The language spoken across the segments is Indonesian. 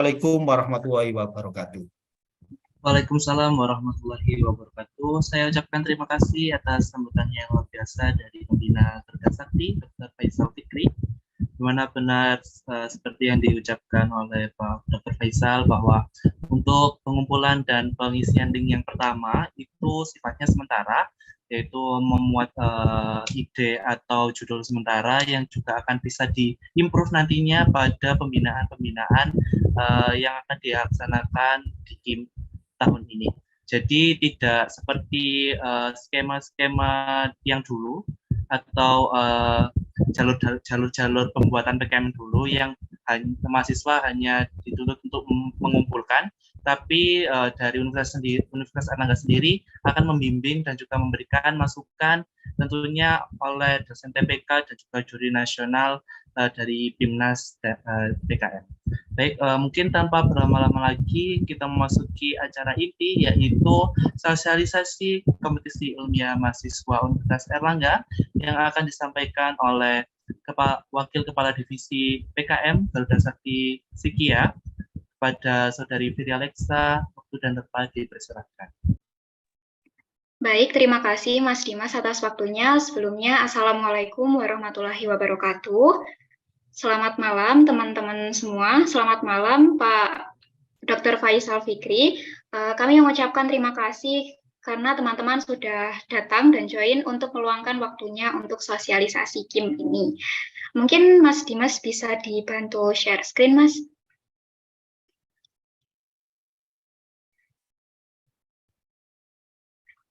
Assalamualaikum warahmatullahi wabarakatuh. Waalaikumsalam warahmatullahi wabarakatuh. Saya ucapkan terima kasih atas sambutannya yang luar biasa dari Pembina Kerja Sakti, Dr. Faisal Fikri. Di mana benar seperti yang diucapkan oleh Pak Dr. Faisal bahwa untuk pengumpulan dan pengisian link yang pertama itu sifatnya sementara, yaitu memuat ide atau judul sementara yang juga akan bisa diimprove nantinya pada pembinaan-pembinaan yang akan dilaksanakan di KIM tahun ini. Jadi tidak seperti skema-skema yang dulu atau jalur-jalur pembuatan PKM dulu yang mahasiswa hanya dituntut untuk mengumpulkan, tapi dari Universitas Airlangga sendiri akan membimbing dan juga memberikan masukan tentunya oleh dosen TPK dan juga juri nasional dari BIMNAS PKM. Baik, mungkin tanpa berlama-lama lagi kita memasuki acara inti, yaitu sosialisasi kompetisi ilmiah mahasiswa Universitas Airlangga yang akan disampaikan oleh Wakil Kepala Divisi PKM Garuda Sakti Sikia kepada Saudari Fitri Alexa. Waktu dan tempat dipersilakan. Baik, terima kasih Mas Dimas atas waktunya. Sebelumnya, Assalamualaikum warahmatullahi wabarakatuh. Selamat malam teman-teman semua. Selamat malam Pak Dr. Faisal Fikri. Kami mengucapkan terima kasih karena teman-teman sudah datang dan join untuk meluangkan waktunya untuk sosialisasi KIM ini. Mungkin Mas Dimas bisa dibantu share screen, Mas.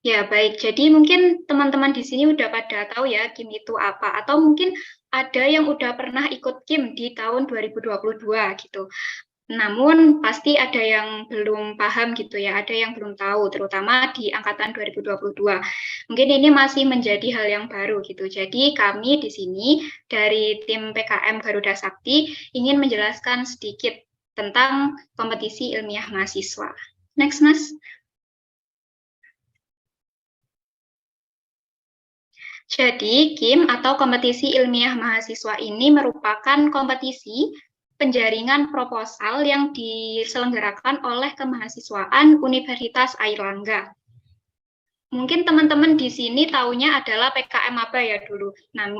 Ya, baik. Jadi mungkin teman-teman di sini udah pada tahu ya KIM itu apa, atau mungkin ada yang udah pernah ikut KIM di tahun 2022 gitu. Namun pasti ada yang belum paham gitu ya, ada yang belum tahu, terutama di angkatan 2022. Mungkin ini masih menjadi hal yang baru gitu. Jadi kami di sini dari tim PKM Garuda Sakti ingin menjelaskan sedikit tentang kompetisi ilmiah mahasiswa. Next, Mas. Jadi, KIM atau kompetisi ilmiah mahasiswa ini merupakan kompetisi penjaringan proposal yang diselenggarakan oleh kemahasiswaan Universitas Airlangga. Mungkin teman-teman di sini taunya adalah PKM Maba ya dulu.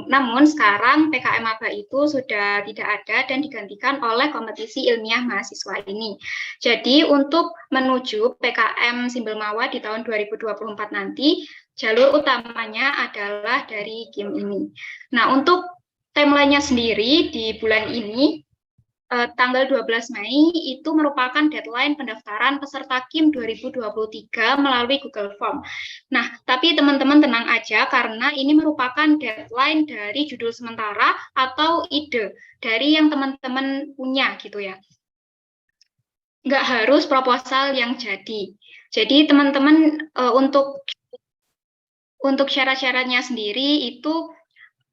Namun sekarang PKM Maba itu sudah tidak ada dan digantikan oleh kompetisi ilmiah mahasiswa ini. Jadi untuk menuju PKM Simbel Mawa di tahun 2024 nanti, jalur utamanya adalah dari KIM ini. Nah, untuk timeline-nya sendiri di bulan ini, tanggal 12 Mei itu merupakan deadline pendaftaran peserta KIM 2023 melalui Google Form. Nah, tapi teman-teman tenang aja karena ini merupakan deadline dari judul sementara atau ide dari yang teman-teman punya gitu ya. Nggak harus proposal yang jadi. Jadi teman-teman untuk syarat-syaratnya sendiri itu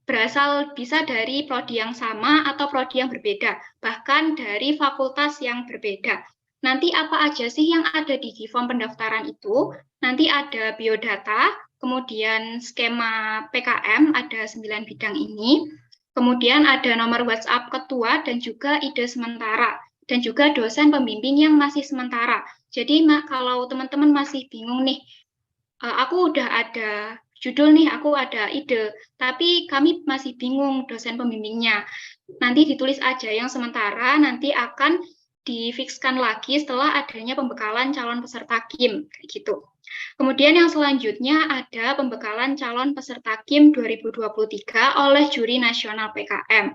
berasal bisa dari prodi yang sama atau prodi yang berbeda, bahkan dari fakultas yang berbeda. Nanti apa aja sih yang ada di form pendaftaran itu? Nanti ada biodata, kemudian skema PKM, ada 9 bidang ini, kemudian ada nomor WhatsApp ketua dan juga ide sementara, dan juga dosen pembimbing yang masih sementara. Jadi kalau teman-teman masih bingung nih, aku udah ada judul nih, aku ada ide, tapi kami masih bingung dosen pembimbingnya. Nanti ditulis aja yang sementara, nanti akan difikskan lagi setelah adanya pembekalan calon peserta KIM, kayak gitu. Kemudian yang selanjutnya ada pembekalan calon peserta KIM 2023 oleh juri nasional PKM.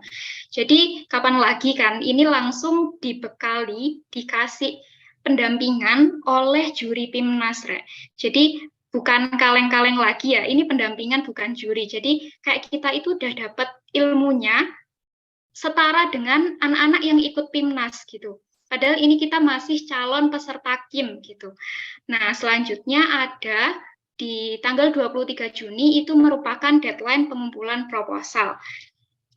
Jadi kapan lagi kan, ini langsung dibekali, dikasih pendampingan oleh juri PIMNAS. Jadi bukan kaleng-kaleng lagi ya, ini pendampingan bukan juri. Jadi kayak kita itu udah dapat ilmunya setara dengan anak-anak yang ikut PIMNAS gitu. Padahal ini kita masih calon peserta KIM gitu. Nah, selanjutnya ada di tanggal 23 Juni itu merupakan deadline pengumpulan proposal.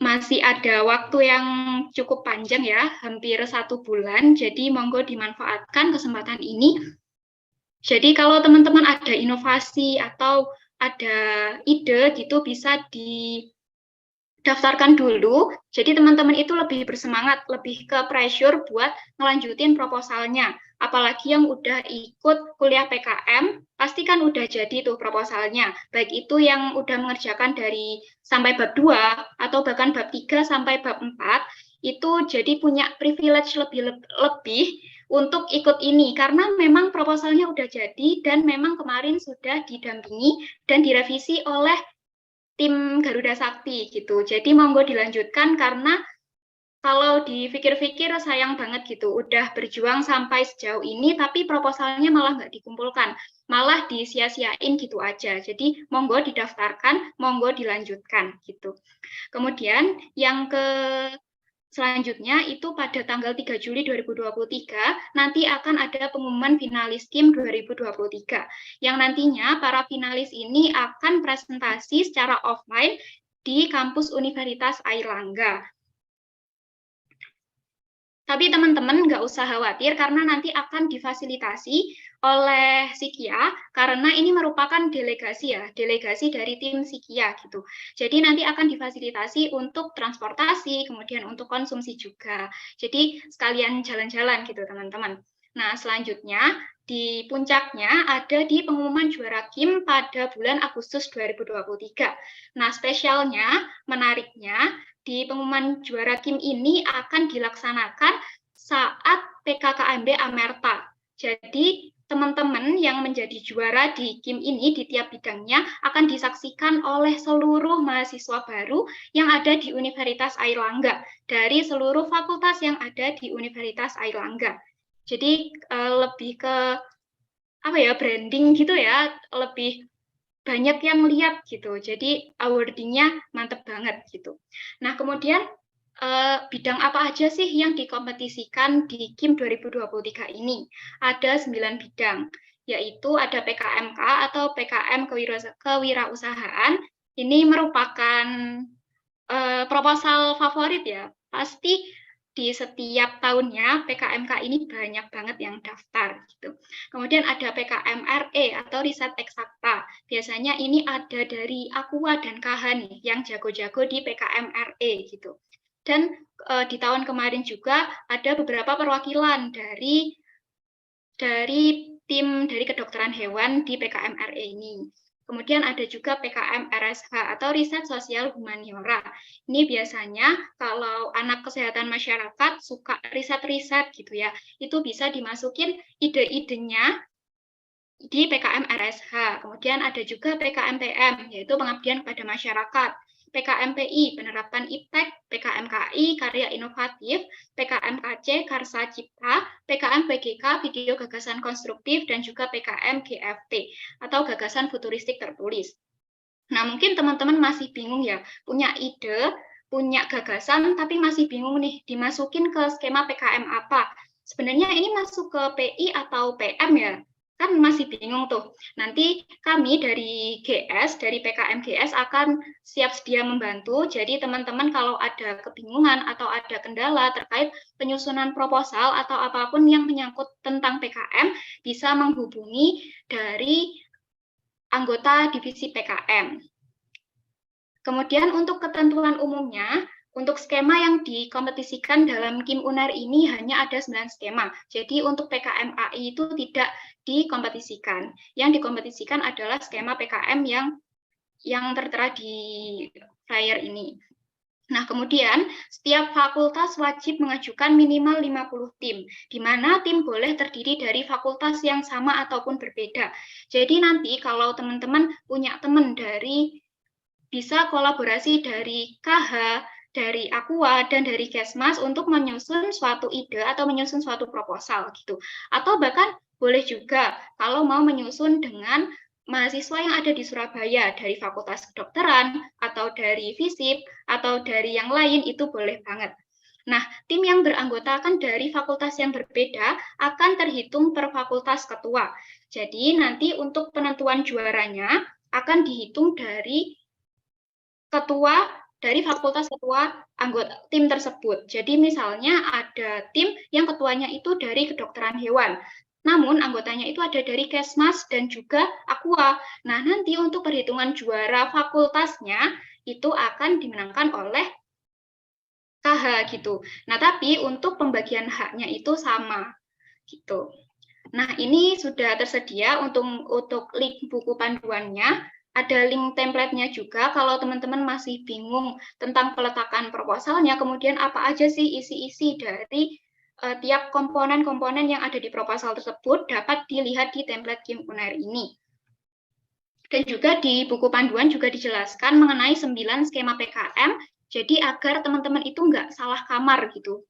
Masih ada waktu yang cukup panjang ya, hampir 1 bulan. Jadi monggo dimanfaatkan kesempatan ini. Jadi kalau teman-teman ada inovasi atau ada ide gitu bisa daftarkan dulu, jadi teman-teman itu lebih bersemangat, lebih ke pressure buat ngelanjutin proposalnya. Apalagi yang udah ikut kuliah PKM, pasti kan udah jadi tuh proposalnya. Baik itu yang udah mengerjakan dari sampai bab 2, atau bahkan bab 3 sampai bab 4, itu jadi punya privilege lebih untuk ikut ini, karena memang proposalnya udah jadi, dan memang kemarin sudah didampingi dan direvisi oleh tim Garuda Sakti gitu. Jadi monggo dilanjutkan, karena kalau dipikir-pikir sayang banget gitu, udah berjuang sampai sejauh ini tapi proposalnya malah nggak dikumpulkan, malah disia-siain gitu aja. Jadi monggo didaftarkan, monggo dilanjutkan gitu. Kemudian yang selanjutnya itu pada tanggal 3 Juli 2023 nanti akan ada pengumuman finalis KIM 2023 yang nantinya para finalis ini akan presentasi secara offline di kampus Universitas Airlangga. Tapi teman-teman nggak usah khawatir karena nanti akan difasilitasi oleh Sikia, karena ini merupakan delegasi ya, delegasi dari tim Sikia gitu. Jadi nanti akan difasilitasi untuk transportasi, kemudian untuk konsumsi juga. Jadi sekalian jalan-jalan gitu teman-teman. Nah selanjutnya di puncaknya ada di pengumuman juara KIM pada bulan Agustus 2023. Nah spesialnya, menariknya, di pengumuman juara KIM ini akan dilaksanakan saat PKKMB Amerta. Jadi teman-teman yang menjadi juara di KIM ini di tiap bidangnya akan disaksikan oleh seluruh mahasiswa baru yang ada di Universitas Airlangga dari seluruh fakultas yang ada di Universitas Airlangga. Jadi lebih ke apa ya, branding gitu ya, lebih banyak yang lihat gitu, jadi awardingnya mantep banget gitu. Nah kemudian bidang apa aja sih yang dikompetisikan di KIM 2023 ini? Ada 9 bidang, yaitu ada PKMK atau PKM Kewirausahaan. Ini merupakan proposal favorit ya, pasti di setiap tahunnya PKMK ini banyak banget yang daftar gitu. Kemudian ada PKMRE atau riset eksakta. Biasanya ini ada dari Aqua dan KH nih yang jago-jago di PKMRE gitu. Dan di tahun kemarin juga ada beberapa perwakilan dari tim dari kedokteran hewan di PKMRE ini. Kemudian ada juga PKM RSH atau Riset Sosial Humaniora. Ini biasanya kalau anak kesehatan masyarakat suka riset-riset gitu ya, itu bisa dimasukin ide-idenya di PKM RSH. Kemudian ada juga PKMPM, yaitu pengabdian kepada masyarakat. PKMPI, penerapan iptek, PKMKI, karya inovatif, PKMKC, karsa cipta, PKMPGK, video gagasan konstruktif, dan juga PKM GFT, atau gagasan futuristik tertulis. Nah, mungkin teman-teman masih bingung ya, punya ide, punya gagasan, tapi masih bingung nih, dimasukin ke skema PKM apa. Sebenarnya ini masuk ke PI atau PM ya? Kan masih bingung tuh. Nanti kami dari GS, dari PKM GS akan siap sedia membantu. Jadi teman-teman kalau ada kebingungan atau ada kendala terkait penyusunan proposal atau apapun yang menyangkut tentang PKM, bisa menghubungi dari anggota divisi PKM. Kemudian untuk ketentuan umumnya, untuk skema yang dikompetisikan dalam KIM UNER ini hanya ada 9 skema. Jadi untuk PKMAI itu tidak dikompetisikan. Yang dikompetisikan adalah skema PKM yang tertera di flyer ini. Nah, kemudian setiap fakultas wajib mengajukan minimal 50 tim, di mana tim boleh terdiri dari fakultas yang sama ataupun berbeda. Jadi nanti kalau teman-teman punya teman bisa kolaborasi dari KH, dari Aqua, dan dari Kesmas untuk menyusun suatu ide atau menyusun suatu proposal gitu. Atau bahkan boleh juga kalau mau menyusun dengan mahasiswa yang ada di Surabaya, dari Fakultas Kedokteran, atau dari FISIP, atau dari yang lain, itu boleh banget. Nah, tim yang beranggotakan dari fakultas yang berbeda akan terhitung per fakultas ketua. Jadi nanti untuk penentuan juaranya akan dihitung dari fakultas ketua anggota tim tersebut. Jadi misalnya ada tim yang ketuanya itu dari kedokteran hewan. Namun anggotanya itu ada dari Kesmas dan juga Aqua. Nah, nanti untuk perhitungan juara fakultasnya itu akan dimenangkan oleh KH gitu. Nah, tapi untuk pembagian haknya itu sama gitu. Nah, ini sudah tersedia untuk link buku panduannya. Ada link template-nya juga kalau teman-teman masih bingung tentang peletakan proposalnya, kemudian apa aja sih isi-isi dari tiap komponen-komponen yang ada di proposal tersebut dapat dilihat di template KIM Unair ini. Dan juga di buku panduan juga dijelaskan mengenai 9 skema PKM, jadi agar teman-teman itu nggak salah kamar gitu.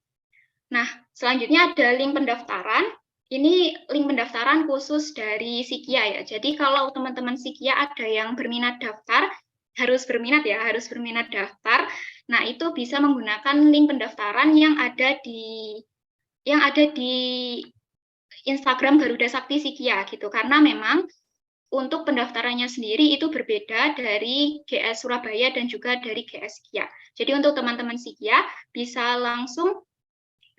Nah, selanjutnya ada link pendaftaran. Ini link pendaftaran khusus dari Sikia ya. Jadi kalau teman-teman Sikia ada yang berminat daftar, harus berminat daftar. Nah, itu bisa menggunakan link pendaftaran yang ada di Instagram Garuda Sakti Sikia gitu. Karena memang untuk pendaftarannya sendiri itu berbeda dari GS Surabaya dan juga dari GS Sikia. Jadi untuk teman-teman Sikia bisa langsung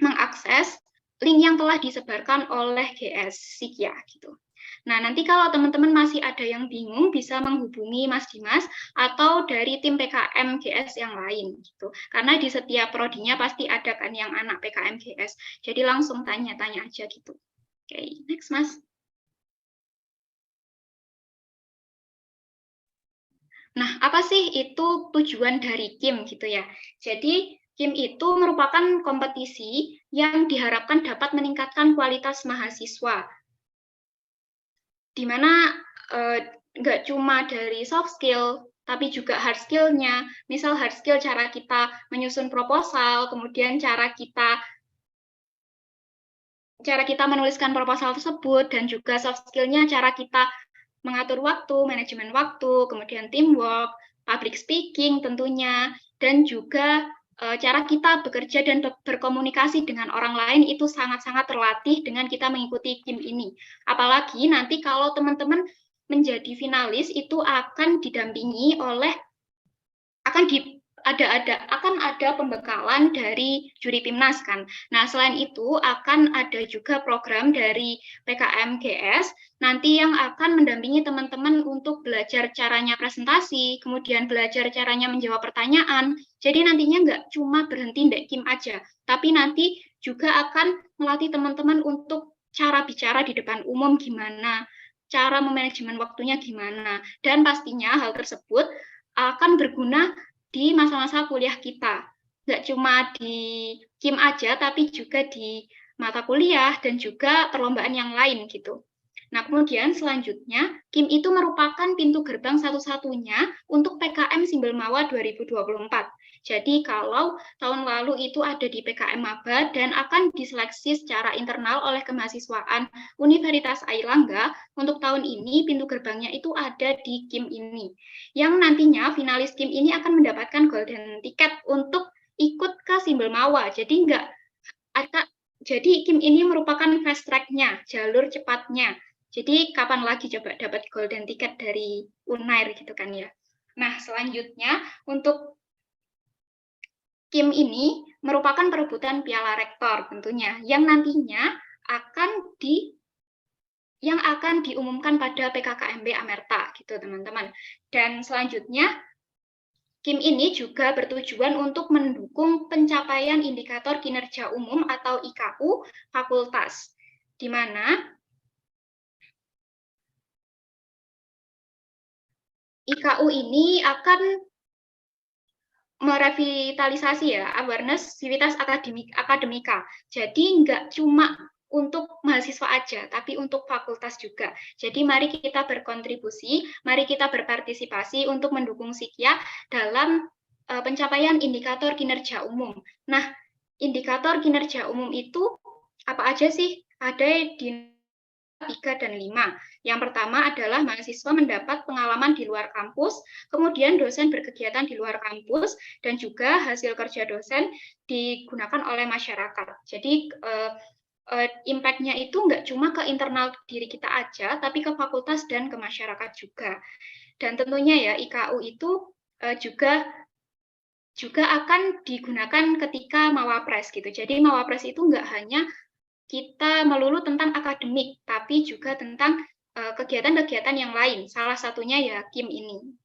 mengakses link yang telah disebarkan oleh GS Sikia gitu. Nah, nanti kalau teman-teman masih ada yang bingung bisa menghubungi Mas Dimas atau dari tim PKM GS yang lain gitu. Karena di setiap prodinya pasti ada kan yang anak PKM GS. Jadi langsung tanya-tanya aja gitu. Oke, next Mas. Nah, apa sih itu tujuan dari KIM gitu ya? Jadi, KIM itu merupakan kompetisi yang diharapkan dapat meningkatkan kualitas mahasiswa. Di mana nggak cuma dari soft skill, tapi juga hard skill-nya. Misal hard skill cara kita menyusun proposal, kemudian cara kita menuliskan proposal tersebut, dan juga soft skill-nya cara kita mengatur waktu, manajemen waktu, kemudian teamwork, public speaking tentunya, dan juga cara kita bekerja dan berkomunikasi dengan orang lain itu sangat-sangat terlatih dengan kita mengikuti KIM ini. Apalagi nanti kalau teman-teman menjadi finalis itu akan didampingi oleh akan ada pembekalan dari juri Timnas kan. Nah, selain itu akan ada juga program dari PKM GS nanti yang akan mendampingi teman-teman untuk belajar caranya presentasi, kemudian belajar caranya menjawab pertanyaan. Jadi nantinya nggak cuma berhenti di KIM aja, tapi nanti juga akan melatih teman-teman untuk cara bicara di depan umum gimana, cara memanajemen waktunya gimana, dan pastinya hal tersebut akan berguna di masa-masa kuliah kita. Nggak cuma di KIM aja, tapi juga di mata kuliah dan juga perlombaan yang lain gitu. Nah, kemudian selanjutnya, KIM itu merupakan pintu gerbang satu-satunya untuk PKM Simbel Mawa 2024. Jadi kalau tahun lalu itu ada di PKM Maba dan akan diseleksi secara internal oleh kemahasiswaan Universitas Airlangga, untuk tahun ini pintu gerbangnya itu ada di KIM ini. Yang nantinya finalis KIM ini akan mendapatkan golden ticket untuk ikut ke Simbel Mawa. Jadi KIM ini merupakan fast track-nya, jalur cepatnya. Jadi kapan lagi coba dapat golden ticket dari Unair gitu kan ya. Nah, selanjutnya untuk KIM ini merupakan perebutan Piala Rektor tentunya yang nantinya akan diumumkan pada PKKMB Amerta gitu teman-teman. Dan selanjutnya KIM ini juga bertujuan untuk mendukung pencapaian indikator kinerja umum atau IKU fakultas, di mana IKU ini akan merevitalisasi ya awareness civitas akademika. Jadi nggak cuma untuk mahasiswa aja, tapi untuk fakultas juga. Jadi mari kita berkontribusi, mari kita berpartisipasi untuk mendukung Sikia dalam pencapaian indikator kinerja umum. Nah, indikator kinerja umum itu apa aja sih? Ada di 3 dan 5. Yang pertama adalah mahasiswa mendapat pengalaman di luar kampus, kemudian dosen berkegiatan di luar kampus, dan juga hasil kerja dosen digunakan oleh masyarakat. Jadi impact-nya itu nggak cuma ke internal diri kita aja, tapi ke fakultas dan ke masyarakat juga. Dan tentunya ya IKU itu juga akan digunakan ketika Mawapres gitu. Jadi Mawapres itu nggak hanya kita melulu tentang akademik, tapi juga tentang kegiatan-kegiatan yang lain. Salah satunya ya KIM ini.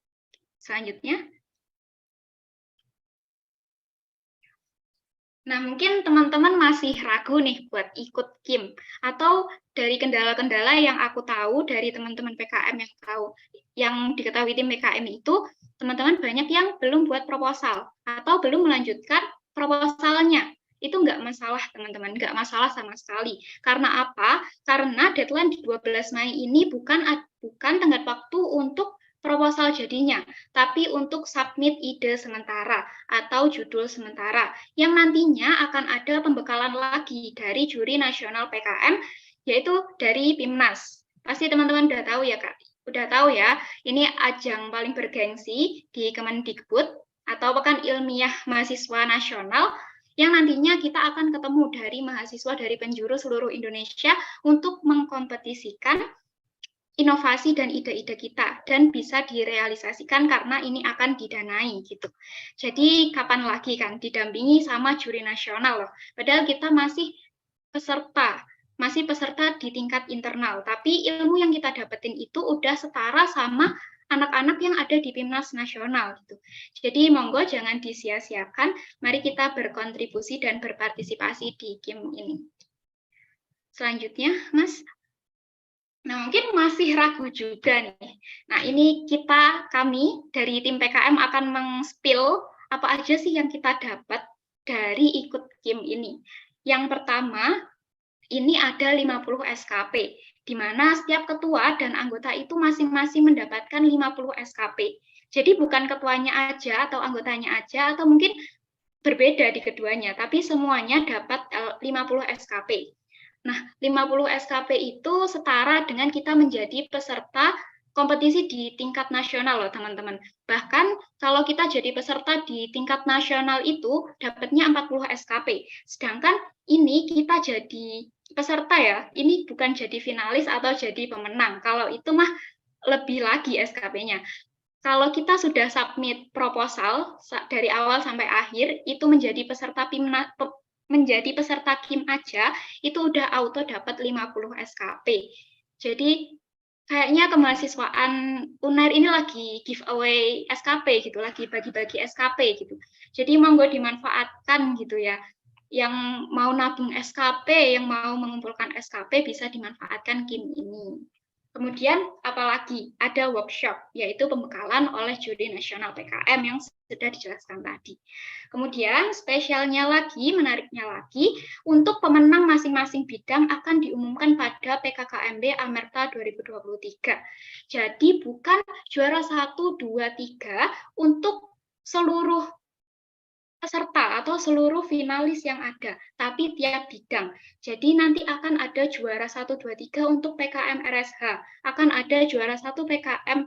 Selanjutnya. Nah, mungkin teman-teman masih ragu nih buat ikut KIM. Atau dari kendala-kendala yang aku tahu dari teman-teman PKM yang diketahui tim PKM itu, teman-teman banyak yang belum buat proposal atau belum melanjutkan proposalnya. Itu nggak masalah, teman-teman. Nggak masalah sama sekali. Karena apa? Karena deadline di 12 Mei ini bukan tenggat waktu untuk proposal jadinya, tapi untuk submit ide sementara atau judul sementara yang nantinya akan ada pembekalan lagi dari juri nasional PKM, yaitu dari PIMNAS. Pasti teman-teman udah tahu ya, Kak? Udah tahu ya, ini ajang paling bergengsi di Kemendikbud atau Pekan Ilmiah Mahasiswa Nasional yang nantinya kita akan ketemu dari mahasiswa dari penjuru seluruh Indonesia untuk mengkompetisikan inovasi dan ide-ide kita dan bisa direalisasikan karena ini akan didanai gitu. Jadi kapan lagi kan didampingi sama juri nasional loh. Padahal kita masih peserta di tingkat internal, tapi ilmu yang kita dapetin itu udah setara sama anak-anak yang ada di PIMNAS nasional gitu. Jadi monggo jangan disia-siakan, mari kita berkontribusi dan berpartisipasi di KIM ini. Selanjutnya, Mas. Nah, mungkin masih ragu juga nih. Nah, ini kami dari tim PKM akan meng-spill apa aja sih yang kita dapat dari ikut KIM ini. Yang pertama, ini ada 50 SKP, di mana setiap ketua dan anggota itu masing-masing mendapatkan 50 SKP. Jadi bukan ketuanya aja atau anggotanya aja, atau mungkin berbeda di keduanya, tapi semuanya dapat 50 SKP. Nah, 50 SKP itu setara dengan kita menjadi peserta kompetisi di tingkat nasional loh, teman-teman. Bahkan kalau kita jadi peserta di tingkat nasional itu dapatnya 40 SKP. Sedangkan ini kita jadi peserta ya, ini bukan jadi finalis atau jadi pemenang. Kalau itu mah lebih lagi SKP-nya. Kalau kita sudah submit proposal dari awal sampai akhir, itu menjadi peserta KIM aja, itu udah auto dapat 50 SKP. Jadi kayaknya kemahasiswaan UNAIR ini lagi giveaway SKP gitu, lagi bagi-bagi SKP gitu. Jadi monggo dimanfaatkan gitu ya. Yang mau nabung SKP, yang mau mengumpulkan SKP bisa dimanfaatkan KIM ini. Kemudian apalagi ada workshop, yaitu pembekalan oleh juri nasional PKM yang sudah dijelaskan tadi. Kemudian spesialnya lagi, menariknya lagi, untuk pemenang masing-masing bidang akan diumumkan pada PKKMB Amerta 2023. Jadi bukan juara 1, 2, 3 untuk seluruh peserta atau seluruh finalis yang ada, tapi tiap bidang. Jadi nanti akan ada juara 1, 2, 3 untuk PKM RSH, akan ada juara 1 PKM,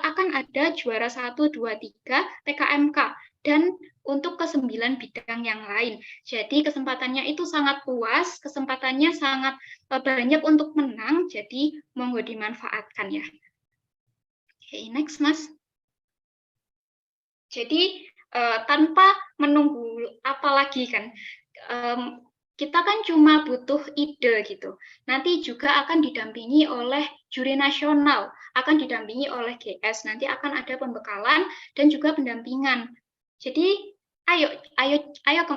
akan ada juara 1, 2, 3 PKMK, dan untuk ke-9 bidang yang lain. Jadi kesempatannya itu sangat luas, kesempatannya sangat banyak untuk menang, jadi monggo dimanfaatkan ya. Oke, next Mas. Jadi tanpa menunggu apa lagi kan, kita kan cuma butuh ide gitu. Nanti juga akan didampingi oleh juri nasional, akan didampingi oleh GS, nanti akan ada pembekalan dan juga pendampingan. Jadi ayo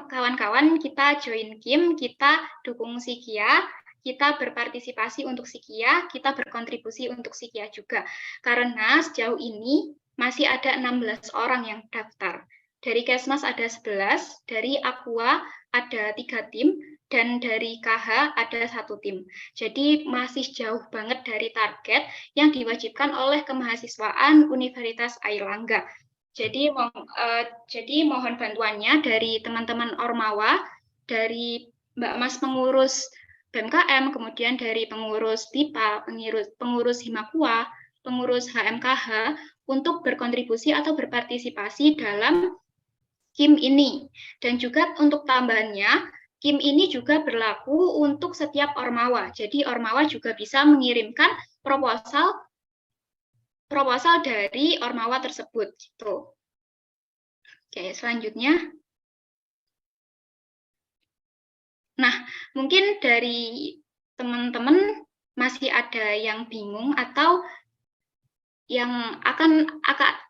kawan-kawan, kita join KIM, kita dukung Sikia, kita berpartisipasi untuk Sikia, kita berkontribusi untuk Sikia juga. Karena sejauh ini masih ada 16 orang yang daftar. Dari Kesmas ada 11, dari Aqua ada 3 tim, dan dari KH ada 1 tim. Jadi masih jauh banget dari target yang diwajibkan oleh kemahasiswaan Universitas Airlangga. Jadi mohon bantuannya dari teman-teman Ormawa, dari Mbak Mas pengurus BMKM, kemudian dari pengurus TIPA, pengurus Himakua, pengurus HMKH, untuk berkontribusi atau berpartisipasi dalam KIM ini. Dan juga untuk tambahannya, KIM ini juga berlaku untuk setiap Ormawa. Jadi Ormawa juga bisa mengirimkan proposal dari Ormawa tersebut gitu. Oke, selanjutnya. Nah, mungkin dari teman-teman masih ada yang bingung atau yang akan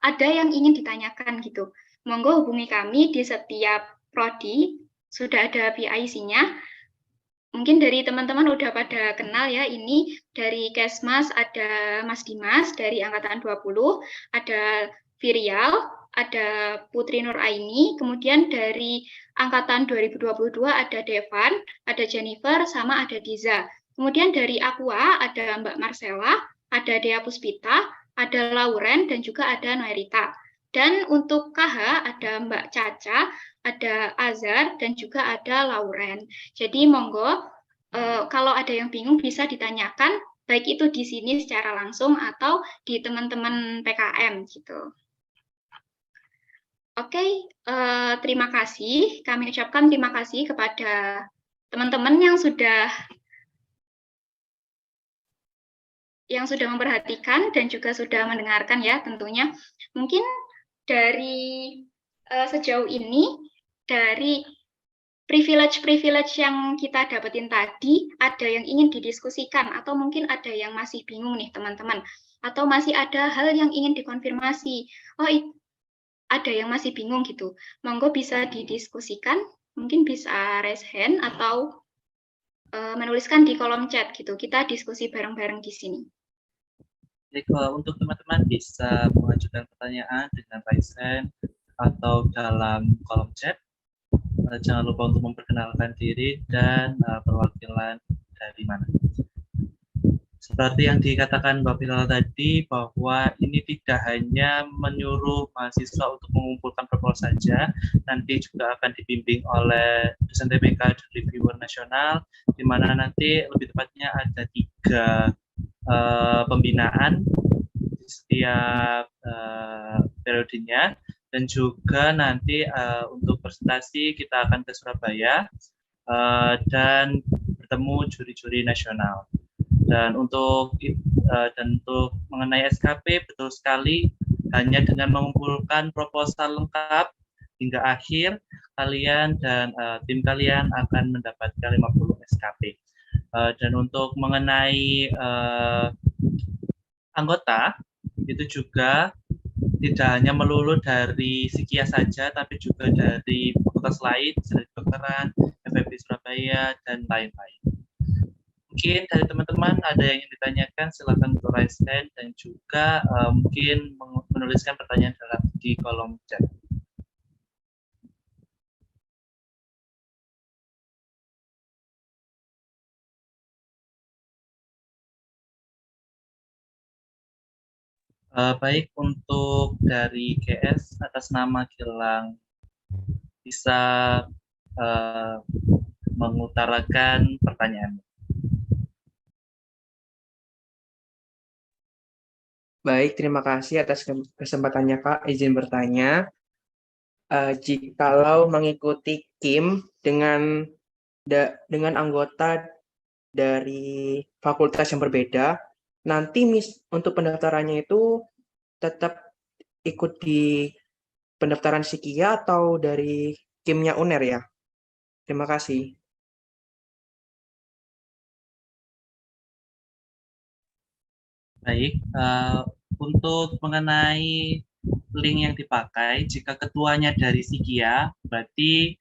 ada yang ingin ditanyakan gitu. Monggo hubungi kami di setiap prodi, sudah ada PIC-nya. Mungkin dari teman-teman udah pada kenal ya, ini dari Kesmas ada Mas Dimas dari Angkatan 20, ada Virial, ada Putri Nur Aini, kemudian dari Angkatan 2022 ada Devan, ada Jennifer, sama ada Diza. Kemudian dari Aqua ada Mbak Marcella, ada Dea Puspita, ada Lauren, dan juga ada Noerita. Dan untuk KH ada Mbak Caca, ada Azhar, dan juga ada Lauren. Jadi monggo, kalau ada yang bingung bisa ditanyakan, baik itu di sini secara langsung atau di teman-teman PKM gitu. Oke, terima kasih. Kami ucapkan terima kasih kepada teman-teman yang sudah memperhatikan dan juga sudah mendengarkan ya tentunya. Mungkin dari sejauh ini, dari privilege-privilege yang kita dapetin tadi, ada yang ingin didiskusikan atau mungkin ada yang masih bingung nih teman-teman, atau masih ada hal yang ingin dikonfirmasi. Oh, ada yang masih bingung gitu. Monggo bisa didiskusikan, mungkin bisa raise hand atau menuliskan di kolom chat gitu. Kita diskusi bareng-bareng di sini. Jadi, untuk teman-teman bisa mengajukan pertanyaan dengan raise hand atau dalam kolom chat. Jangan lupa untuk memperkenalkan diri dan perwakilan dari mana. Seperti yang dikatakan Mbak Bilal tadi, bahwa ini tidak hanya menyuruh mahasiswa untuk mengumpulkan proposal saja, nanti juga akan dibimbing oleh dosen TPK dan reviewer nasional, di mana nanti lebih tepatnya ada 3 pembinaan di setiap periodenya, dan juga nanti untuk presentasi kita akan ke Surabaya dan bertemu juri-juri nasional. Dan untuk mengenai SKP, betul sekali, hanya dengan mengumpulkan proposal lengkap hingga akhir, kalian dan tim kalian akan mendapatkan 50 SKP. Dan untuk mengenai anggota, itu juga tidak hanya melulu dari Sikia saja, tapi juga dari fakultas lain, dari kedokteran, FEB Surabaya, dan lain-lain. Mungkin dari teman-teman ada yang ingin ditanyakan, silakan untuk raise hand dan juga mungkin menuliskan pertanyaan di kolom chat. Baik, untuk dari GS atas nama Gilang bisa mengutarakan pertanyaan. Baik, terima kasih atas kesempatannya Kak. Izin bertanya, jikalau mengikuti KIM dengan anggota dari fakultas yang berbeda, nanti untuk pendaftarannya itu tetap ikut di pendaftaran Sikia atau dari KIM-nya UNER ya? Terima kasih. Baik, untuk mengenai link yang dipakai, jika ketuanya dari Sikia, berarti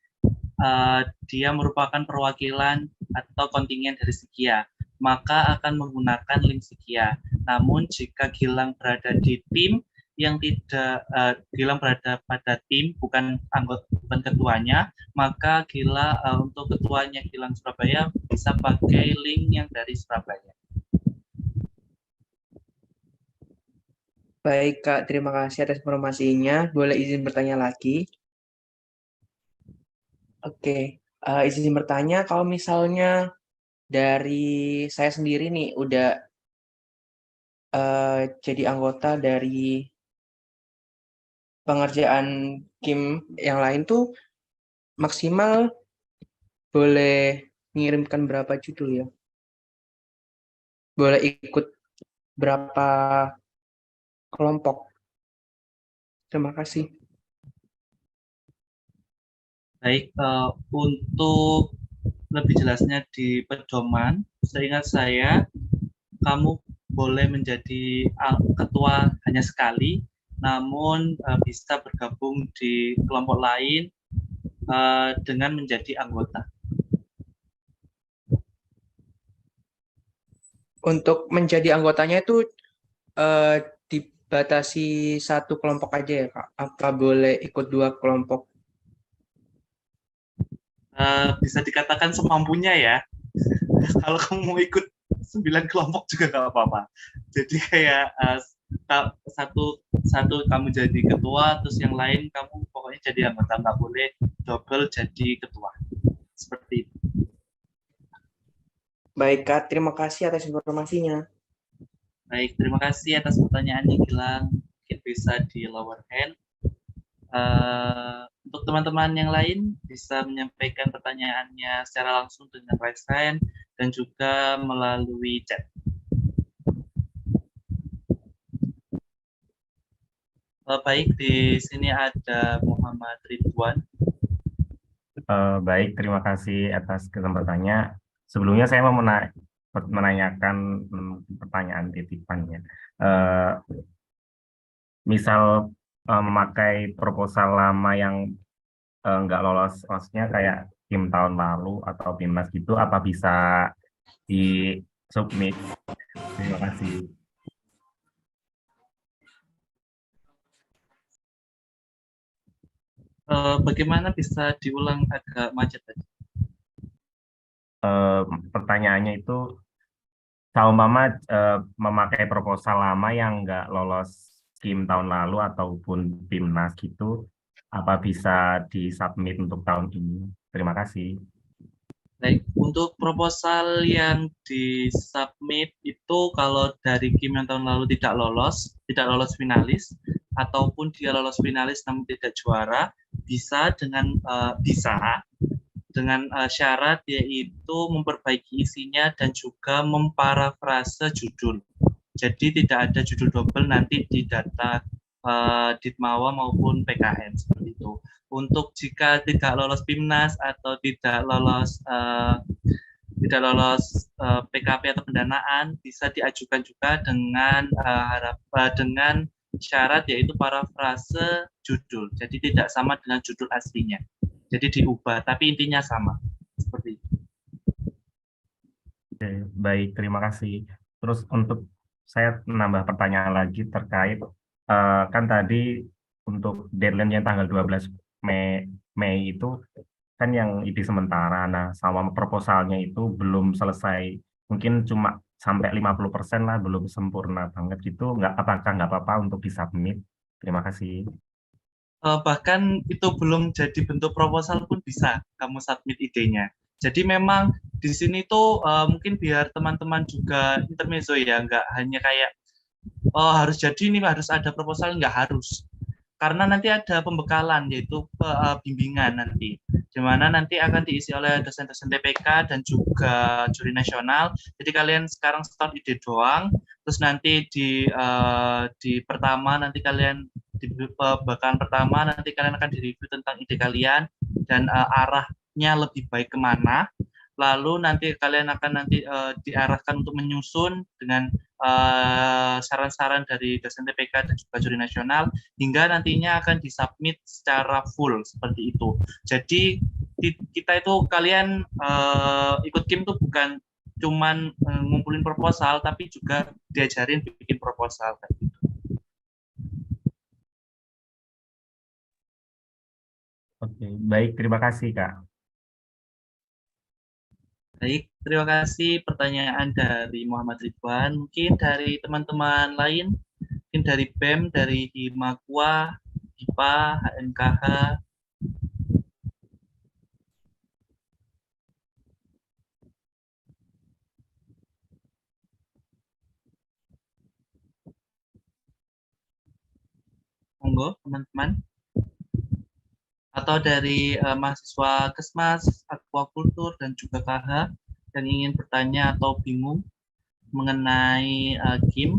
dia merupakan perwakilan atau kontingen dari Sikia, maka akan menggunakan link Sikia. Namun jika Gilang berada di tim yang tidak, Gilang berada pada tim bukan ketuanya, maka untuk ketuanya Gilang Surabaya bisa pakai link yang dari Surabaya. Baik Kak, terima kasih atas informasinya. Boleh izin bertanya lagi? Oke, izin bertanya, kalau misalnya dari saya sendiri nih udah jadi anggota dari pengerjaan KIM yang lain tuh maksimal boleh mengirimkan berapa judul ya? Boleh ikut berapa kelompok? Terima kasih. Baik, untuk lebih jelasnya di pedoman. Seingat saya, kamu boleh menjadi ketua hanya sekali, namun bisa bergabung di kelompok lain dengan menjadi anggota. Untuk menjadi anggotanya itu dibatasi satu kelompok aja ya, Kak? Apa boleh ikut dua kelompok? Bisa dikatakan semampunya ya. Kalau kamu mau ikut 9 kelompok juga nggak apa-apa. Jadi kayak satu kamu jadi ketua, terus yang lain kamu pokoknya jadi anggota, nggak boleh double jadi ketua. Seperti itu. Baik, Kak. Terima kasih atas informasinya. Baik, terima kasih atas pertanyaannya, Gilang. Mungkin bisa di lower hand. Untuk teman-teman yang lain bisa menyampaikan pertanyaannya secara langsung dengan raise hand dan juga melalui chat. Baik, di sini ada Muhammad Ridwan. Baik, terima kasih atas kesempatannya. Sebelumnya saya mau menanyakan pertanyaan titipannya. Misal memakai proposal lama yang nggak lolos, maksudnya kayak tim tahun lalu atau timnas gitu, apa bisa di submit? Terima kasih. Bagaimana bisa diulang agak macet tadi? Pertanyaannya itu, seumpama memakai proposal lama yang nggak lolos SKIM tahun lalu ataupun timnas gitu, apa bisa disubmit untuk tahun ini? Terima kasih. Baik, untuk proposal yang disubmit itu kalau dari KIM yang tahun lalu tidak lolos finalis, ataupun dia lolos finalis namun tidak juara, bisa dengan syarat yaitu memperbaiki isinya dan juga memparafrase judul. Jadi tidak ada judul double nanti di data Ditmawa maupun PKN seperti itu. Untuk jika tidak lolos PIMNAS atau tidak lolos PKP atau pendanaan, bisa diajukan juga dengan dengan syarat yaitu parafrase judul. Jadi tidak sama dengan judul aslinya. Jadi diubah, tapi intinya sama. Seperti itu. Oke, baik, terima kasih. Terus untuk saya menambah pertanyaan lagi terkait kan tadi untuk deadline yang tanggal 12 Mei itu kan yang ide sementara. Nah, sama proposalnya itu belum selesai. Mungkin cuma sampai 50% lah, belum sempurna banget gitu. Apakah nggak apa-apa untuk disubmit? Terima kasih. Bahkan itu belum jadi bentuk proposal pun bisa kamu submit idenya. Jadi memang di sini tuh mungkin biar teman-teman juga intermezzo ya, nggak hanya kayak harus jadi ini harus ada proposal, nggak harus. Karena nanti ada pembekalan yaitu bimbingan nanti, di mana nanti akan diisi oleh dosen-dosen TPK dan juga juri nasional. Jadi kalian sekarang start ide doang, terus nanti di pertama nanti kalian di pembekalan pertama nanti kalian akan direview tentang ide kalian dan arahnya lebih baik kemana. Lalu nanti kalian akan diarahkan untuk menyusun dengan saran-saran dari dosen TPK dan juga juri nasional hingga nantinya akan disubmit secara full seperti itu. Jadi kita itu kalian ikut KIM tuh bukan cuman ngumpulin proposal tapi juga diajarin bikin proposal kayak gitu. Oke, baik, terima kasih, Kak. Baik, terima kasih pertanyaan dari Muhammad Ridwan. Mungkin dari teman-teman lain, mungkin dari BEM, dari Himakwa, HIPA, HMKH. Monggo, teman-teman. Atau dari mahasiswa Kesmas, Aquakultur, dan juga KH yang ingin bertanya atau bingung mengenai KIM.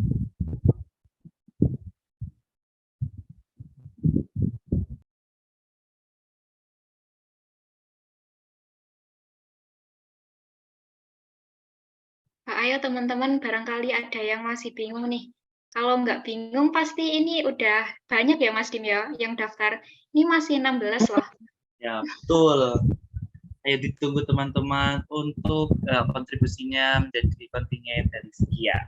ayo teman-teman, barangkali ada yang masih bingung nih. Kalau nggak bingung, pasti ini udah banyak ya Mas Dim ya, yang daftar. Ini masih 16 loh. Ya, betul. Ayo ditunggu teman-teman untuk kontribusinya menjadi kontingen dari Sekia.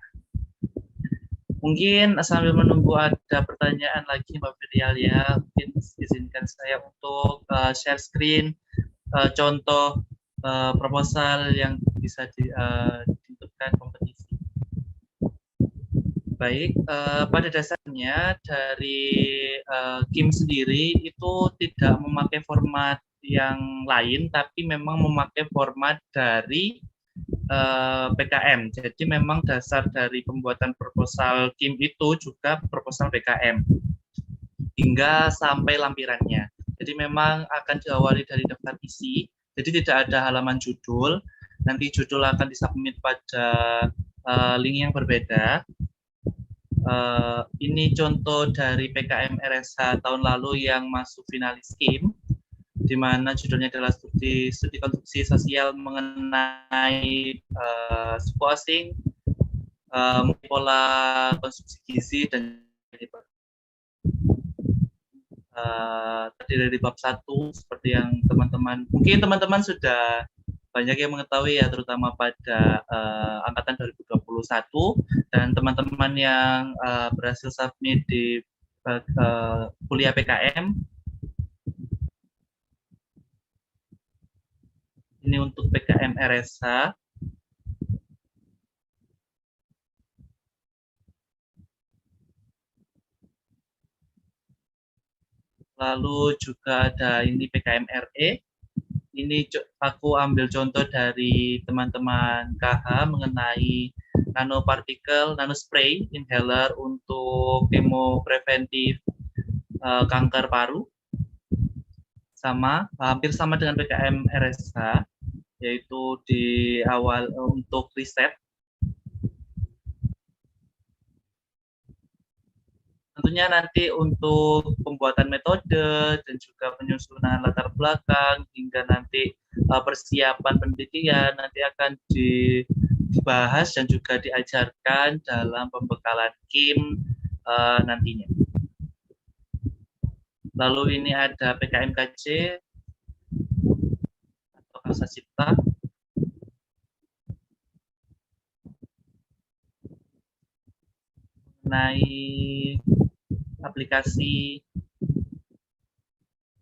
Mungkin sambil menunggu ada pertanyaan lagi Mbak Firial ya, mungkin izinkan saya untuk share screen contoh proposal yang bisa ditentukan kompetisi. Baik, pada dasarnya dari Kim sendiri itu tidak memakai format yang lain, tapi memang memakai format dari PKM. Jadi memang dasar dari pembuatan proposal Kim itu juga proposal PKM hingga sampai lampirannya. Jadi memang akan diawali dari daftar isi. Jadi tidak ada halaman judul. Nanti judul akan disubmit pada link yang berbeda. Ini contoh dari PKM RSH tahun lalu yang masuk finalis Kim, di mana judulnya adalah studi konstruksi sosial mengenai suku asing, pola konstruksi gizi, dan terdiri dari bab 1 seperti yang mungkin teman-teman sudah banyak yang mengetahui ya, terutama pada angkatan 2021, dan teman-teman yang berhasil submit di kuliah PKM. Ini untuk PKM RSH. Lalu juga ada ini PKM RE. Ini aku ambil contoh dari teman-teman KH mengenai nanopartikel, nanospray, inhaler untuk kemo preventif kanker paru. Hampir sama dengan PKM RSH, yaitu di awal untuk riset. Tentunya nanti untuk pembuatan metode dan juga penyusunan latar belakang hingga nanti persiapan penelitian nanti akan dibahas dan juga diajarkan dalam pembekalan Kim nantinya. Lalu ini ada PKMKC atau Karsa Cipta. Mengenai aplikasi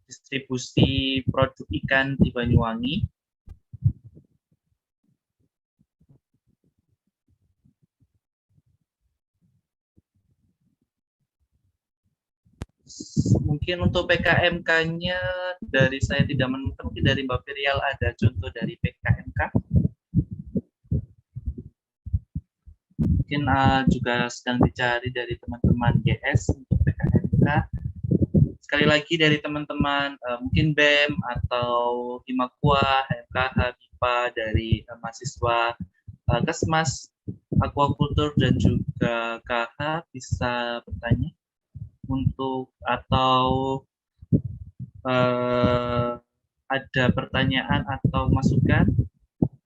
distribusi produk ikan di Banyuwangi. Mungkin untuk PKMK-nya dari saya tidak menemukan, mungkin dari Mbak Firial ada contoh dari PKMK. Mungkin juga sedang dicari dari teman-teman GS untuk PKMK. Sekali lagi dari teman-teman mungkin BEM atau Himakwa, MKH, MIPA, dari mahasiswa Kesmas, Aquaculture, dan juga KH bisa bertanya untuk atau ada pertanyaan atau masukan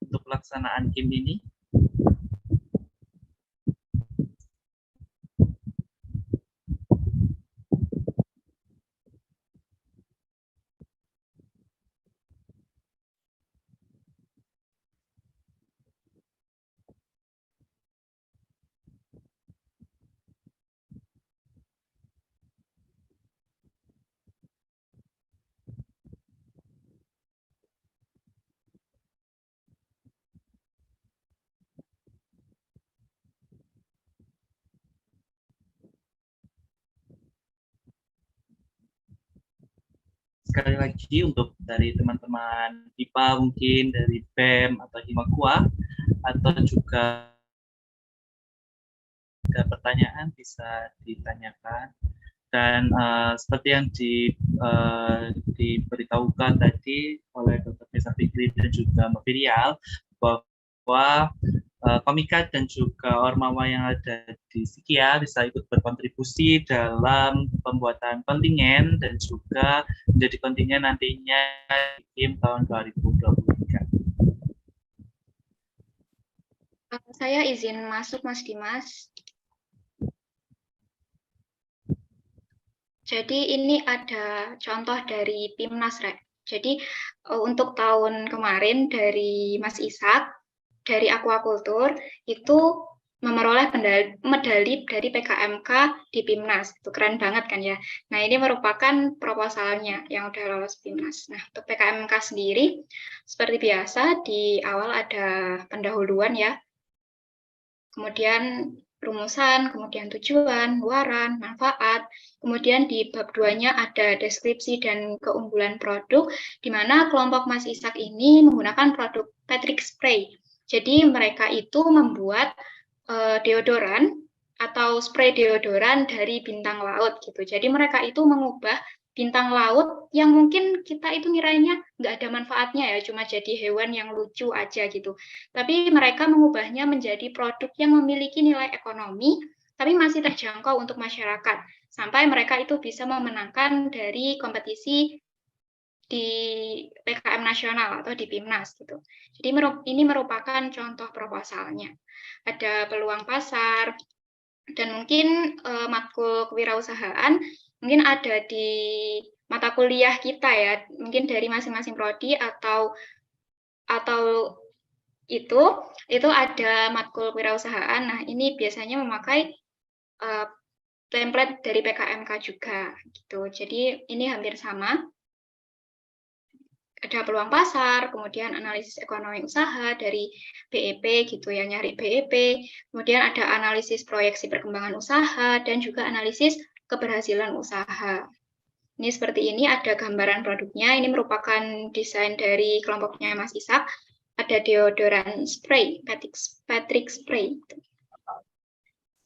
untuk pelaksanaan Kim ini. Sekali lagi untuk dari teman-teman IPA mungkin dari BEM atau Himakwa atau juga ada pertanyaan bisa ditanyakan, dan seperti yang diberitahukan tadi oleh Dr. Fesa Fikri dan juga Mbak Firial bahwa Komika dan juga Ormawa yang ada di Sekia bisa ikut berkontribusi dalam pembuatan kontingen dan juga menjadi kontingen nantinya di Kim tahun 2023. Saya izin masuk, Mas Dimas. Jadi ini ada contoh dari PIMNAS, Rek. Jadi untuk tahun kemarin dari Mas Ishak, dari Aquaculture, itu memperoleh medali dari PKMK di PIMNAS. Itu keren banget kan ya. Nah, ini merupakan proposalnya yang udah lolos PIMNAS. Nah, untuk PKMK sendiri, seperti biasa, di awal ada pendahuluan ya. Kemudian rumusan, kemudian tujuan, luaran, manfaat. Kemudian di bab 2-nya ada deskripsi dan keunggulan produk, di mana kelompok Mas Ishak ini menggunakan produk Patrick Spray. Jadi mereka itu membuat deodoran atau spray deodoran dari bintang laut gitu. Jadi mereka itu mengubah bintang laut yang mungkin kita itu ngiranya nggak ada manfaatnya ya, cuma jadi hewan yang lucu aja gitu. Tapi mereka mengubahnya menjadi produk yang memiliki nilai ekonomi, tapi masih terjangkau untuk masyarakat. Sampai mereka itu bisa memenangkan dari kompetisi di PKM nasional atau di PIMNAS gitu. Jadi ini merupakan contoh proposalnya. Ada peluang pasar, dan mungkin matkul kewirausahaan mungkin ada di mata kuliah kita ya, mungkin dari masing-masing prodi atau itu ada matkul kewirausahaan. Nah, ini biasanya memakai template dari PKMK juga gitu. Jadi ini hampir sama. Ada peluang pasar, kemudian analisis ekonomi usaha dari BEP gitu ya, nyari BEP, kemudian ada analisis proyeksi perkembangan usaha, dan juga analisis keberhasilan usaha. Ini seperti ini, ada gambaran produknya, ini merupakan desain dari kelompoknya Mas Ishak, ada deodoran spray, Patrick Spray.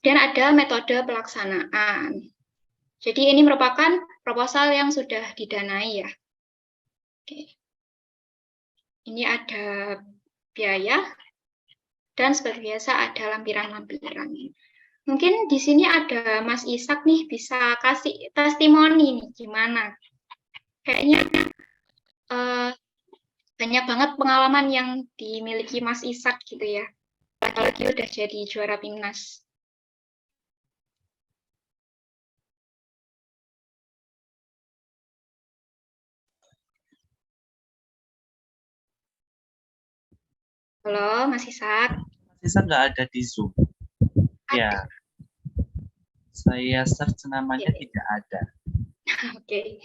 Dan ada metode pelaksanaan. Jadi ini merupakan proposal yang sudah didanai ya. Oke. Ini ada biaya, dan seperti biasa ada lampiran-lampiran. Mungkin di sini ada Mas Ishak nih, bisa kasih testimoni nih, gimana? Kayaknya banyak banget pengalaman yang dimiliki Mas Ishak gitu ya. Apalagi udah jadi juara PIMNAS. Halo, Mas Ishak. Mas Ishak nggak ada di Zoom. Ya, saya search namanya tidak ada. Oke.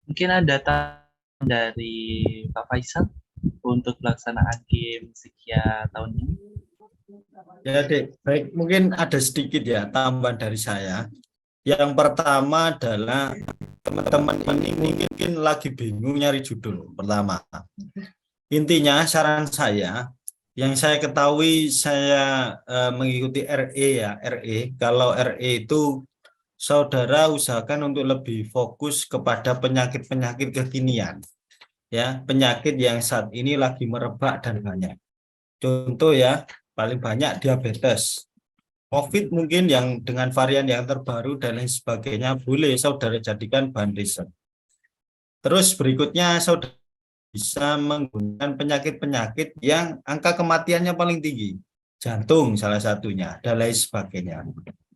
Mungkin ada tambahan dari Pak Faisal untuk pelaksanaan game Sikia tahun ini. Ya, Dek. Baik, mungkin ada sedikit ya tambahan dari saya. Yang pertama adalah teman-teman ini mungkin lagi bingung nyari judul pertama. Intinya saran saya, yang saya ketahui saya mengikuti RE ya, RE. Kalau RE itu saudara usahakan untuk lebih fokus kepada penyakit-penyakit kekinian. Ya, penyakit yang saat ini lagi merebak dan banyak. Contoh ya, paling banyak diabetes. COVID mungkin yang dengan varian yang terbaru dan lain sebagainya, boleh saudara jadikan bahan riset. Terus berikutnya saudara bisa menggunakan penyakit-penyakit yang angka kematiannya paling tinggi. Jantung salah satunya, dan lain sebagainya.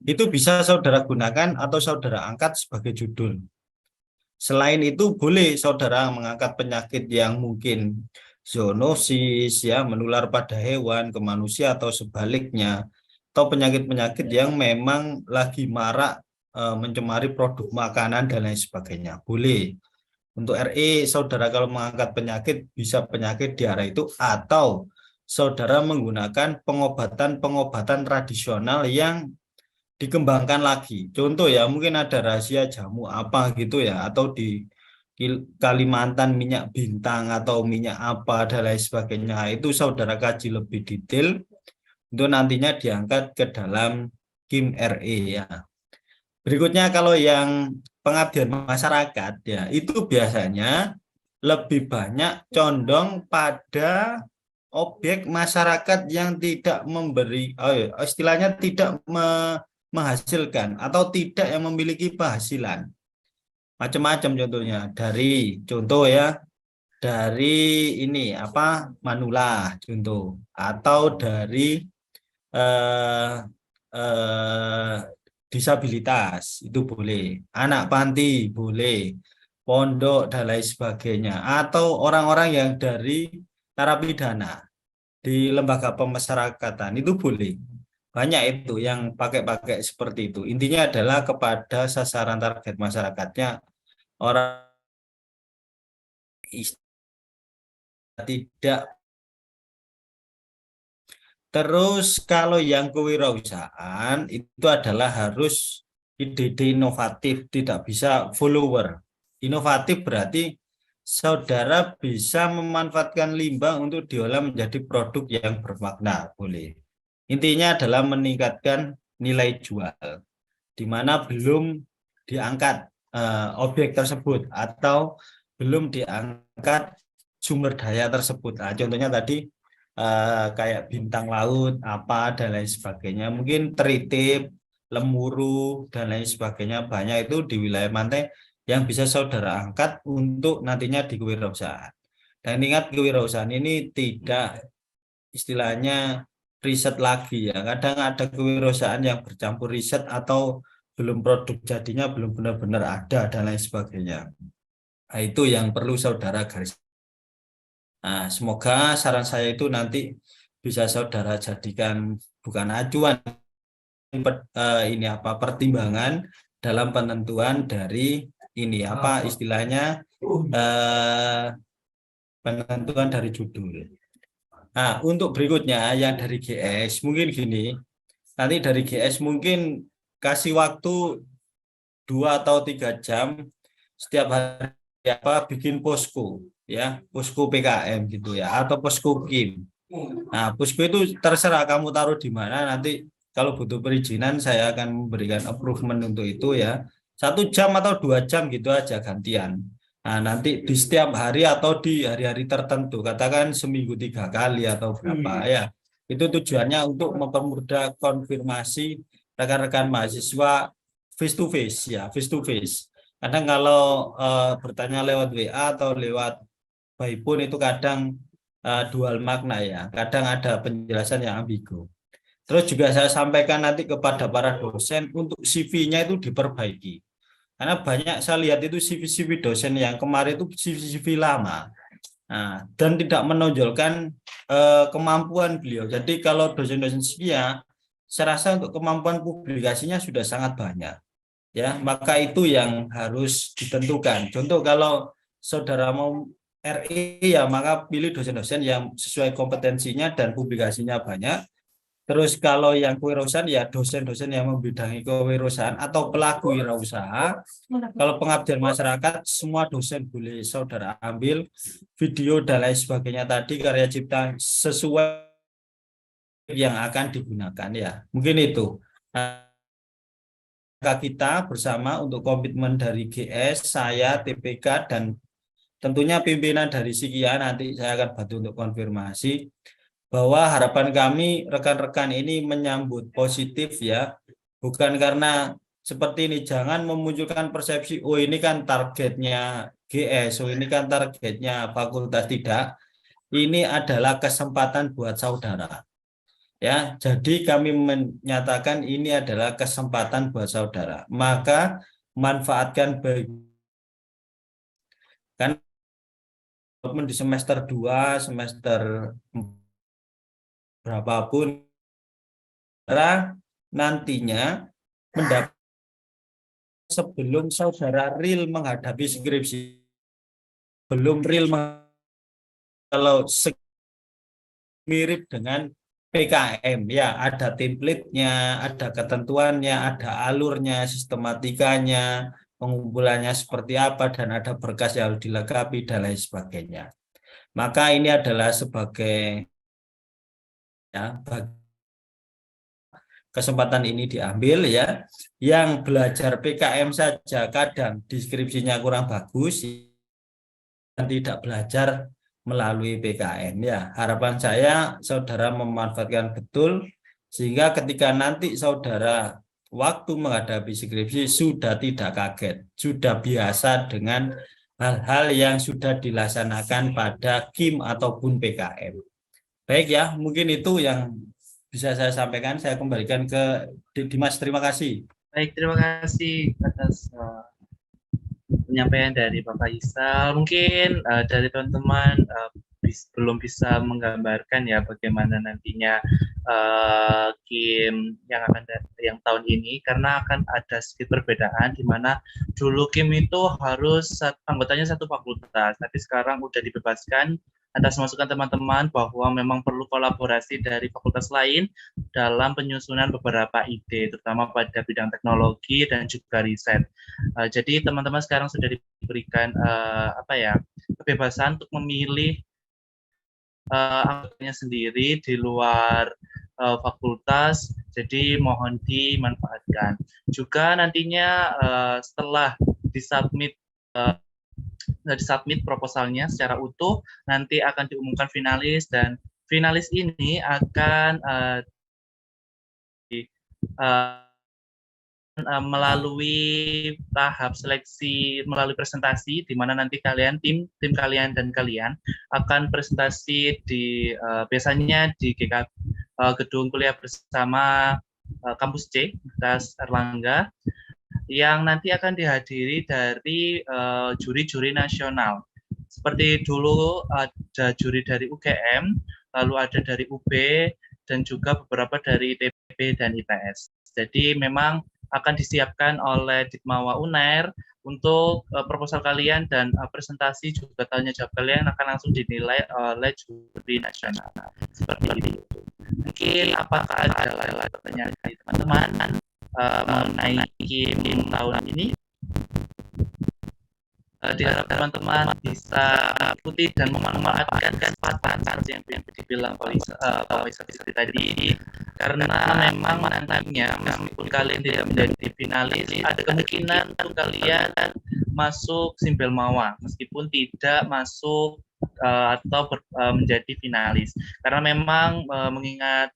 Itu bisa saudara gunakan atau saudara angkat sebagai judul. Selain itu boleh saudara mengangkat penyakit yang mungkin zoonosis ya, menular pada hewan ke manusia atau sebaliknya, atau penyakit-penyakit yang memang lagi marak mencemari produk makanan dan lain sebagainya. Boleh. Untuk RE, saudara kalau mengangkat penyakit, bisa penyakit diare itu, atau saudara menggunakan pengobatan-pengobatan tradisional yang dikembangkan lagi. Contoh ya, mungkin ada rahasia jamu apa gitu ya, atau di Kalimantan minyak bintang atau minyak apa dan lain sebagainya. Itu saudara kaji lebih detail, itu nantinya diangkat ke dalam KIM RE ya. Berikutnya kalau yang pengabdian masyarakat ya, itu biasanya lebih banyak condong pada objek masyarakat yang tidak memberi, istilahnya tidak menghasilkan atau tidak yang memiliki penghasilan. Macam-macam contohnya, dari contoh ya, dari ini apa Manula contoh, atau dari disabilitas itu boleh, anak panti boleh, pondok dan lain sebagainya, atau orang-orang yang dari narapidana di lembaga pemasyarakatan itu boleh. Banyak itu yang pakai-pakai seperti itu. Intinya adalah kepada sasaran target masyarakatnya orang tidak. Terus kalau yang kewirausahaan itu adalah harus ide-ide inovatif, tidak bisa follower. Inovatif berarti saudara bisa memanfaatkan limbah untuk diolah menjadi produk yang bermakna, boleh. Intinya adalah meningkatkan nilai jual, di mana belum diangkat objek tersebut atau belum diangkat sumber daya tersebut. Nah, contohnya tadi kayak bintang laut apa dan lain sebagainya, mungkin teritip, lemuru dan lain sebagainya, banyak itu di wilayah pantai yang bisa saudara angkat untuk nantinya di kewirausahaan. Dan ingat, kewirausahaan ini tidak istilahnya riset lagi ya, kadang ada kewirausahaan yang bercampur riset atau belum produk jadinya belum benar-benar ada dan lain sebagainya. Nah, itu yang perlu saudara garis. Nah, semoga saran saya itu nanti bisa saudara jadikan bukan acuan, ini apa pertimbangan dalam penentuan dari ini apa istilahnya penentuan dari judul. Nah, untuk berikutnya yang dari GS mungkin gini, nanti dari GS mungkin kasih waktu 2 atau 3 jam setiap hari apa bikin posko ya, posko PKM gitu ya, atau posko KIM. Nah, posko itu terserah kamu taruh di mana, nanti kalau butuh perizinan saya akan memberikan approvement untuk itu ya. 1 jam atau 2 jam gitu aja gantian. Nah, nanti di setiap hari atau di hari-hari tertentu, katakan seminggu 3 kali atau berapa ya. Itu tujuannya untuk mempermudah konfirmasi rekan-rekan mahasiswa face to face ya, face to face. Kadang kalau bertanya lewat WA atau lewat by phone itu kadang dual makna ya, kadang ada penjelasan yang ambigu. Terus juga saya sampaikan nanti kepada para dosen untuk CV-nya itu diperbaiki. Karena banyak saya lihat itu CV-CV dosen yang kemarin itu CV-CV lama. Nah, dan tidak menonjolkan kemampuan beliau. Jadi kalau dosen-dosen sekian, saya rasa untuk kemampuan publikasinya sudah sangat banyak. Ya, maka itu yang harus ditentukan. Contoh kalau saudara mau RE ya, maka pilih dosen-dosen yang sesuai kompetensinya dan publikasinya banyak. Terus kalau yang kewirausahaan ya dosen-dosen yang membidangi kewirausahaan atau pelaku wirausaha. Kalau pengabdian masyarakat semua dosen boleh saudara ambil, video dan lain sebagainya tadi karya cipta sesuai yang akan digunakan ya. Mungkin itu. Kita bersama untuk komitmen dari GS, saya, TPK, dan tentunya pimpinan dari Sikia, nanti saya akan bantu untuk konfirmasi bahwa harapan kami rekan-rekan ini menyambut positif ya, bukan karena seperti ini, jangan memunculkan persepsi oh ini kan targetnya GS, oh ini kan targetnya fakultas, tidak. Ini adalah kesempatan buat saudara. Ya, jadi kami menyatakan ini adalah kesempatan buat saudara. Maka manfaatkan kan di semester 2, semester berapapun nantinya mendapat sebelum saudara real menghadapi skripsi, belum real kalau mirip dengan PKM ya, ada template-nya, ada ketentuannya, ada alurnya, sistematikanya, pengumpulannya seperti apa, dan ada berkas yang harus dilengkapi dan lain sebagainya. Maka ini adalah sebagai ya, kesempatan ini diambil ya, yang belajar PKM saja kadang deskripsinya kurang bagus, dan tidak belajar melalui PKM ya. Harapan saya saudara memanfaatkan betul sehingga ketika nanti saudara waktu menghadapi skripsi sudah tidak kaget, sudah biasa dengan hal-hal yang sudah dilaksanakan pada KIM ataupun PKM. Baik ya, mungkin itu yang bisa saya sampaikan. Saya kembalikan ke Dimas. Terima kasih. Baik, terima kasih atas penyampaian dari Bapak Isa. Mungkin dari teman-teman belum bisa menggambarkan ya bagaimana nantinya KIM yang tahun ini, karena akan ada sedikit perbedaan di mana dulu KIM itu harus anggotanya satu fakultas, tapi sekarang udah dibebaskan atas masukan teman-teman bahwa memang perlu kolaborasi dari fakultas lain dalam penyusunan beberapa ide, terutama pada bidang teknologi dan juga riset. Jadi teman-teman sekarang sudah diberikan kebebasan untuk memilih anggotanya sendiri di luar fakultas, jadi mohon dimanfaatkan. Juga nantinya setelah disubmit proposalnya secara utuh, nanti akan diumumkan finalis, dan finalis ini akan melalui tahap seleksi melalui presentasi, di mana nanti tim kalian dan kalian akan presentasi di biasanya di gedung kuliah bersama kampus C Universitas Erlangga, yang nanti akan dihadiri dari juri-juri nasional. Seperti dulu ada juri dari UGM, lalu ada dari UB, dan juga beberapa dari ITB dan IPS. Jadi memang akan disiapkan oleh Ditmawa Unair untuk proposal kalian, dan presentasi juga tanya jawab kalian akan langsung dinilai oleh juri nasional. Seperti itu. Mungkin apakah ada pertanyaan dari teman-teman mengenai KIM tahun ini? Diharapkan teman-teman bisa mengikuti dan memanfaatkan kesempatan yang dibilang Pak Isa tadi, karena memang nantinya meskipun kalian tidak menjadi finalis, ada kemungkinan untuk kalian masuk Simpel Mawa meskipun tidak masuk atau menjadi finalis, karena memang mengingat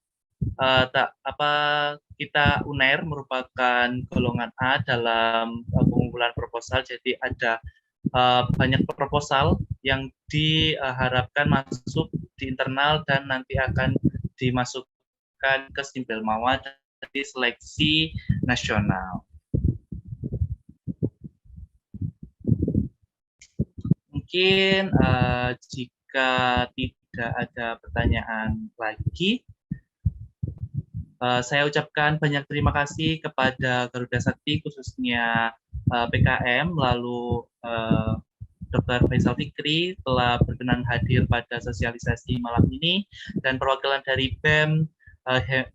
kita Unair merupakan golongan A dalam pengumpulan proposal, jadi ada banyak proposal yang diharapkan masuk di internal dan nanti akan dimasukkan ke Simpel Mawa dari seleksi nasional. Mungkin jika tidak ada pertanyaan lagi, saya ucapkan banyak terima kasih kepada Garuda Sakti, khususnya PKM, lalu Dr. Faisal Fikri telah berkenan hadir pada sosialisasi malam ini, dan perwakilan dari BEM,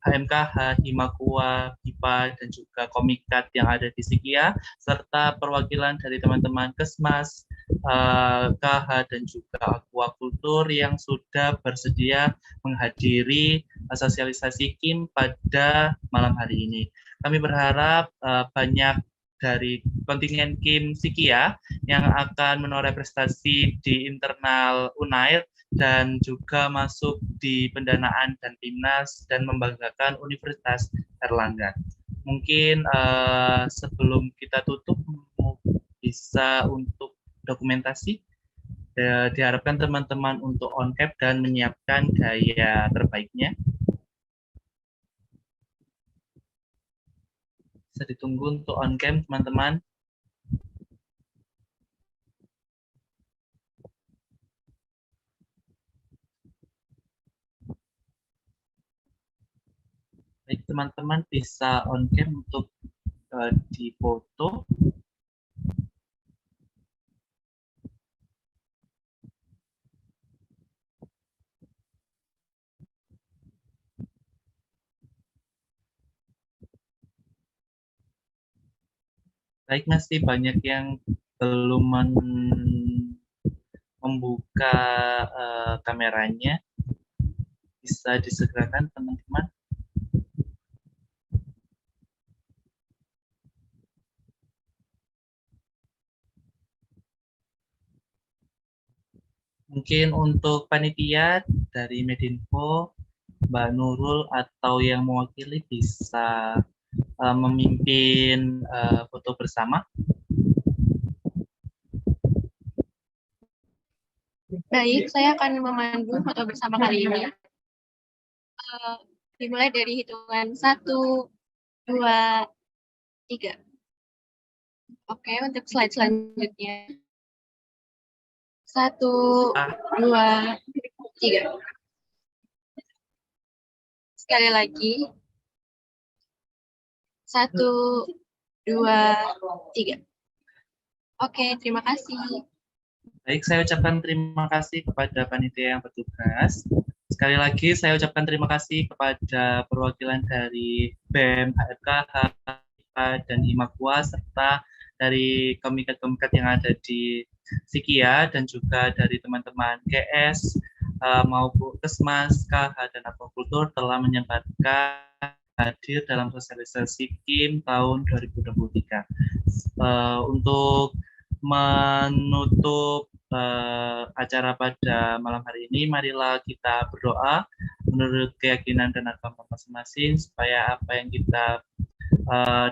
HMKH, Himakua, HIPA, dan juga Komikat yang ada di Sikia, serta perwakilan dari teman-teman Kesmas, KH, dan juga Aquakultur yang sudah bersedia menghadiri sosialisasi KIM pada malam hari ini. Kami berharap banyak dari kontingen KIM Sikia yang akan menoreh prestasi di internal Unair dan juga masuk di pendanaan dan timnas dan membanggakan Universitas Erlangga. Mungkin sebelum kita tutup bisa untuk dokumentasi, diharapkan teman-teman untuk on cap dan menyiapkan gaya terbaiknya. Bisa ditunggu untuk on cam teman-teman. Baik, teman-teman bisa on cam untuk difoto. Baik, masih banyak yang belum membuka kameranya. Bisa disegerakan teman-teman. Mungkin untuk panitia dari Medinfo, Mbak Nurul atau yang mewakili bisa memimpin foto bersama. Baik, saya akan memandu foto bersama kali ini. Dimulai dari hitungan 1, 2, 3. Oke, untuk slide selanjutnya. 1, 2, 3. Sekali lagi. 1, 2, 3. Oke, terima kasih. Baik, saya ucapkan terima kasih kepada panitia yang bertugas. Sekali lagi, saya ucapkan terima kasih kepada perwakilan dari BEM, HFKH, dan Himakua, serta dari komikat-komikat yang ada di Sikia, dan juga dari teman-teman GS, maupun Kesmas, KH, dan Aquakultur telah menyempatkan hadir dalam sosialisasi KIM tahun 2023. Untuk menutup acara pada malam hari ini, marilah kita berdoa menurut keyakinan dan agama masing-masing supaya apa yang kita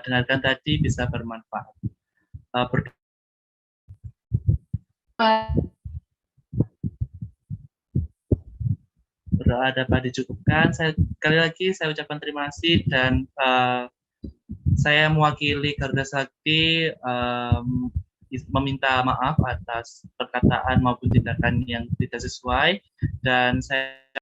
dengarkan tadi bisa bermanfaat. Berdoa dapat dicukupkan. Sekali lagi saya ucapkan terima kasih, dan saya mewakili Garuda Sakti meminta maaf atas perkataan maupun tindakan yang tidak sesuai, dan saya